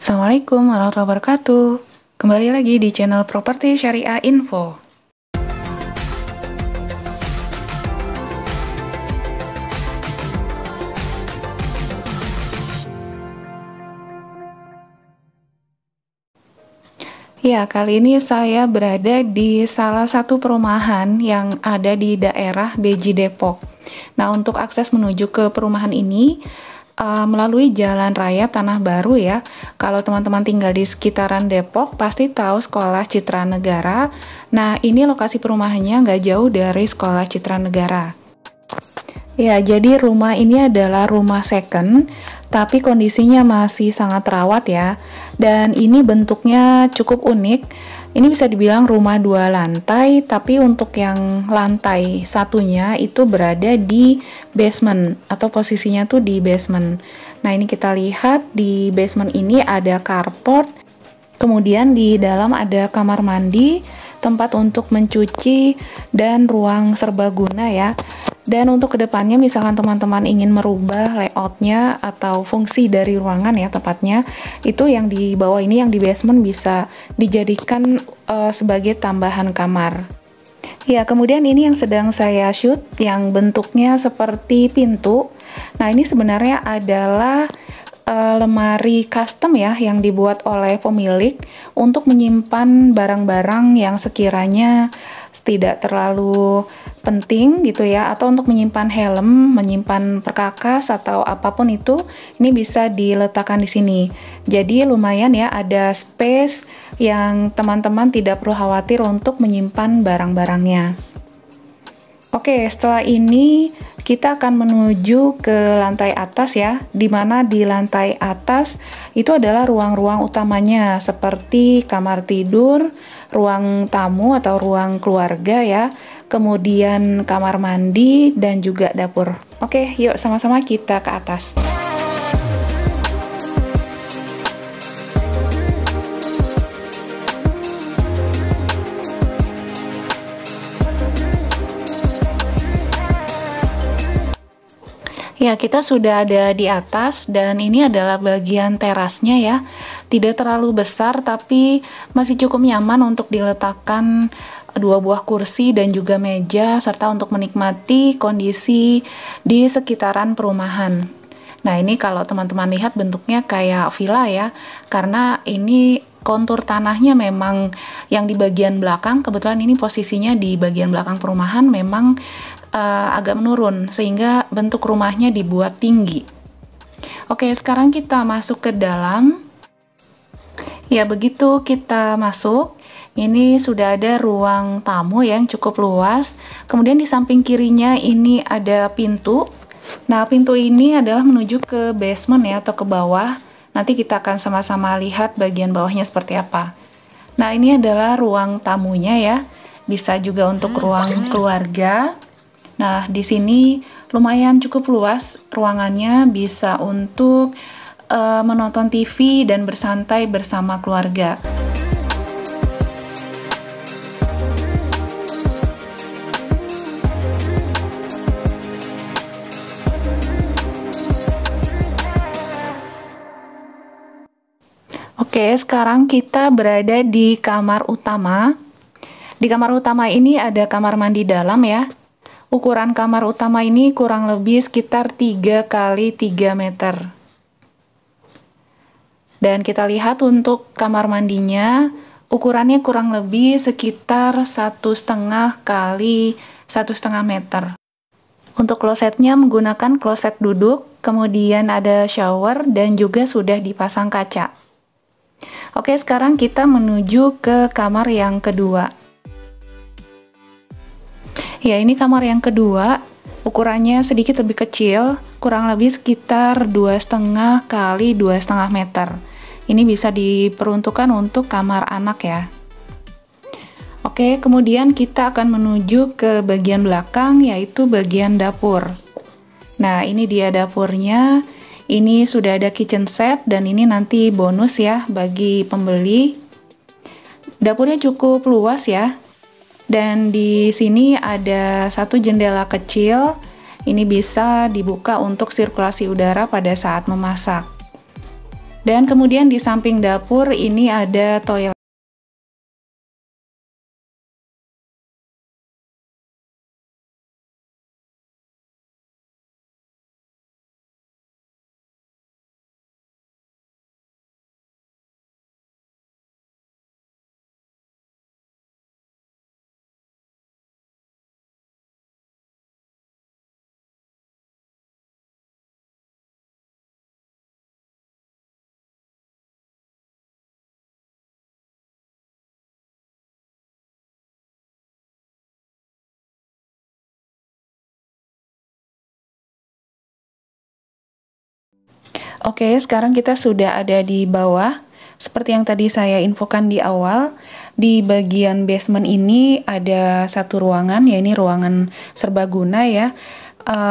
Assalamualaikum warahmatullahi wabarakatuh. Kembali lagi di channel Properti Syariah Info. Ya, kali ini saya berada di salah satu perumahan yang ada di daerah Beji Depok. Nah, untuk akses menuju ke perumahan ini melalui Jalan Raya Tanah Baru ya. Kalau teman-teman tinggal di sekitaran Depok, pasti tahu Sekolah Citra Negara. Nah, ini lokasi perumahannya nggak jauh dari Sekolah Citra Negara. Ya, jadi rumah ini adalah rumah second, tapi kondisinya masih sangat rawat ya. Dan ini bentuknya cukup unik. Ini bisa dibilang rumah 2 lantai, tapi untuk yang lantai satunya itu berada di basement, atau posisinya tuh di basement. Nah, ini kita lihat di basement ini ada carport, kemudian di dalam ada kamar mandi, tempat untuk mencuci, dan ruang serbaguna ya. Dan untuk kedepannya misalkan teman-teman ingin merubah layoutnya atau fungsi dari ruangan ya tepatnya, itu yang di bawah ini yang di basement bisa dijadikan sebagai tambahan kamar. Ya, kemudian ini yang sedang saya shoot yang bentuknya seperti pintu. Nah, ini sebenarnya adalah lemari custom ya yang dibuat oleh pemilik untuk menyimpan barang-barang yang sekiranya tidak terlalu penting gitu ya, atau untuk menyimpan helm, menyimpan perkakas atau apapun itu, ini bisa diletakkan di sini. Jadi lumayan ya, ada space yang teman-teman tidak perlu khawatir untuk menyimpan barang-barangnya. Oke, setelah ini kita akan menuju ke lantai atas ya, dimana di lantai atas itu adalah ruang-ruang utamanya seperti kamar tidur, ruang tamu atau ruang keluarga ya, kemudian kamar mandi dan juga dapur. Oke, yuk sama-sama kita ke atas. Ya, kita sudah ada di atas dan ini adalah bagian terasnya ya. Tidak terlalu besar tapi masih cukup nyaman untuk diletakkan 2 buah kursi dan juga meja serta untuk menikmati kondisi di sekitaran perumahan. Nah, ini kalau teman-teman lihat bentuknya kayak villa ya. Karena ini kontur tanahnya memang yang di bagian belakang, kebetulan ini posisinya di bagian belakang perumahan memang agak menurun sehingga bentuk rumahnya dibuat tinggi. Oke, sekarang kita masuk ke dalam. Ya, begitu kita masuk, ini sudah ada ruang tamu yang cukup luas. Kemudian di samping kirinya ini ada pintu. Nah, pintu ini adalah menuju ke basement ya, atau ke bawah. Nanti kita akan sama-sama lihat bagian bawahnya seperti apa. Nah, ini adalah ruang tamunya ya. Bisa juga untuk ruang keluarga. Nah, di sini lumayan cukup luas ruangannya, bisa untuk menonton TV dan bersantai bersama keluarga. Oke, sekarang kita berada di kamar utama. Di kamar utama ini ada kamar mandi dalam ya. Ukuran kamar utama ini kurang lebih sekitar 3 kali 3 meter. Dan kita lihat untuk kamar mandinya, ukurannya kurang lebih sekitar 1,5 kali 1,5 meter. Untuk klosetnya menggunakan kloset duduk, kemudian ada shower dan juga sudah dipasang kaca. Oke, sekarang kita menuju ke kamar yang kedua. Ya, ini kamar yang kedua, ukurannya sedikit lebih kecil, kurang lebih sekitar 2,5 kali 2,5 meter. Ini bisa diperuntukkan untuk kamar anak ya. Oke, kemudian kita akan menuju ke bagian belakang, yaitu bagian dapur. Nah, ini dia dapurnya. Ini sudah ada kitchen set dan ini nanti bonus ya bagi pembeli. Dapurnya cukup luas ya. Dan di sini ada satu jendela kecil, ini bisa dibuka untuk sirkulasi udara pada saat memasak. Dan kemudian di samping dapur ini ada toilet. Oke, sekarang kita sudah ada di bawah. Seperti yang tadi saya infokan di awal, di bagian basement ini ada satu ruangan, ya ini ruangan serbaguna ya.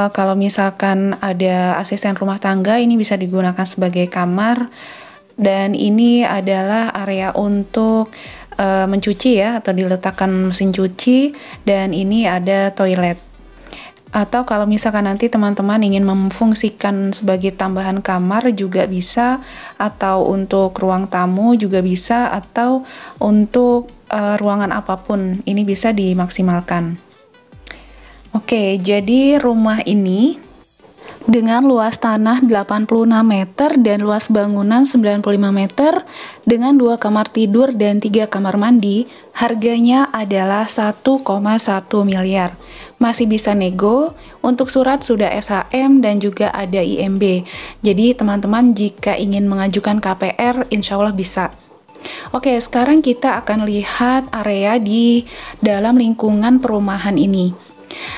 Kalau misalkan ada asisten rumah tangga, ini bisa digunakan sebagai kamar. Dan ini adalah area untuk mencuci ya, atau diletakkan mesin cuci. Dan ini ada toilet. Atau kalau misalkan nanti teman-teman ingin memfungsikan sebagai tambahan kamar juga bisa, atau untuk ruang tamu juga bisa, atau untuk ruangan apapun ini bisa dimaksimalkan. Oke, jadi rumah ini dengan luas tanah 86 meter dan luas bangunan 95 meter dengan 2 kamar tidur dan 3 kamar mandi, harganya adalah 1,1 miliar. Masih bisa nego, untuk surat sudah SHM dan juga ada IMB. Jadi teman-teman jika ingin mengajukan KPR, insya Allah bisa. Oke, sekarang kita akan lihat area di dalam lingkungan perumahan ini.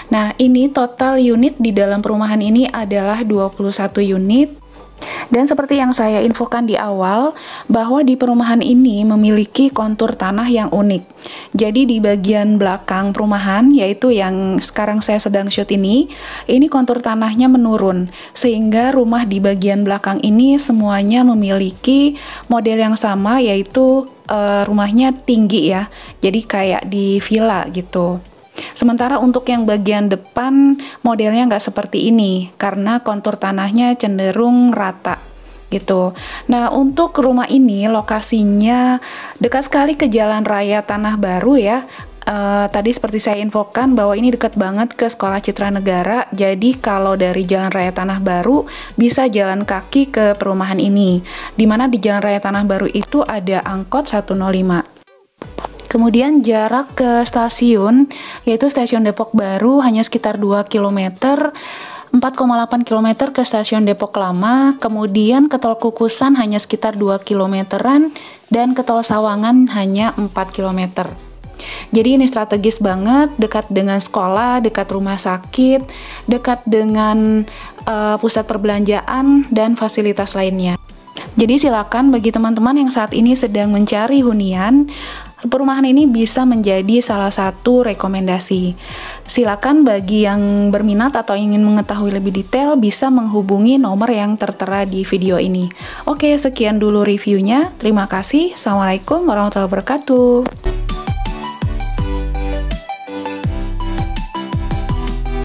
Nah, ini total unit di dalam perumahan ini adalah 21 unit. Dan seperti yang saya infokan di awal, bahwa di perumahan ini memiliki kontur tanah yang unik. Jadi di bagian belakang perumahan, yaitu yang sekarang saya sedang shoot ini kontur tanahnya menurun. Sehingga rumah di bagian belakang ini semuanya memiliki model yang sama, yaitu rumahnya tinggi ya. Jadi kayak di villa gitu. Sementara untuk yang bagian depan modelnya nggak seperti ini karena kontur tanahnya cenderung rata gitu. Nah, untuk rumah ini lokasinya dekat sekali ke Jalan Raya Tanah Baru ya. Tadi seperti saya infokan bahwa ini dekat banget ke Sekolah Citra Negara. Jadi kalau dari Jalan Raya Tanah Baru bisa jalan kaki ke perumahan ini. Dimana di Jalan Raya Tanah Baru itu ada angkot 105. Kemudian jarak ke stasiun, yaitu stasiun Depok Baru hanya sekitar 2 km, 4,8 km ke stasiun Depok Lama, kemudian ke tol Kukusan hanya sekitar 2 km-an, dan ke tol Sawangan hanya 4 km. Jadi ini strategis banget, dekat dengan sekolah, dekat rumah sakit, dekat dengan pusat perbelanjaan, dan fasilitas lainnya. Jadi silakan bagi teman-teman yang saat ini sedang mencari hunian, perumahan ini bisa menjadi salah satu rekomendasi. Silakan bagi yang berminat atau ingin mengetahui lebih detail bisa menghubungi nomor yang tertera di video ini. Oke, sekian dulu reviewnya. Terima kasih. Assalamualaikum warahmatullahi wabarakatuh.